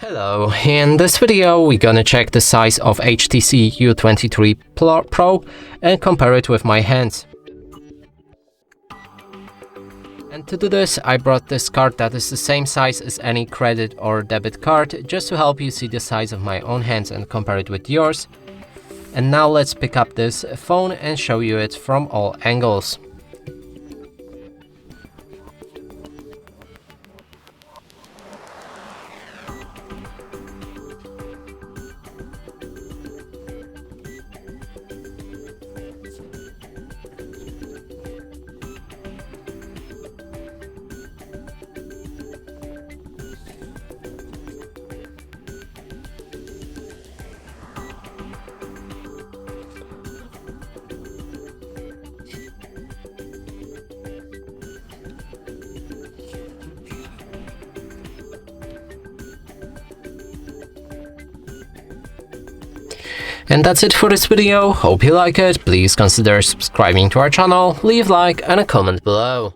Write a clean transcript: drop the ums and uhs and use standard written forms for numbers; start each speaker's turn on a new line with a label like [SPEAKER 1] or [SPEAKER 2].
[SPEAKER 1] Hello, in this video we're gonna check the size of HTC U23 Pro and compare it with my hands. And to do this, I brought this card that is the same size as any credit or debit card, just to help you see the size of my own hands and compare it with yours. And now let's pick up this phone and show you it from all angles. And that's it for this video. Hope you like it. Please consider subscribing to our channel, leave a like and a comment below.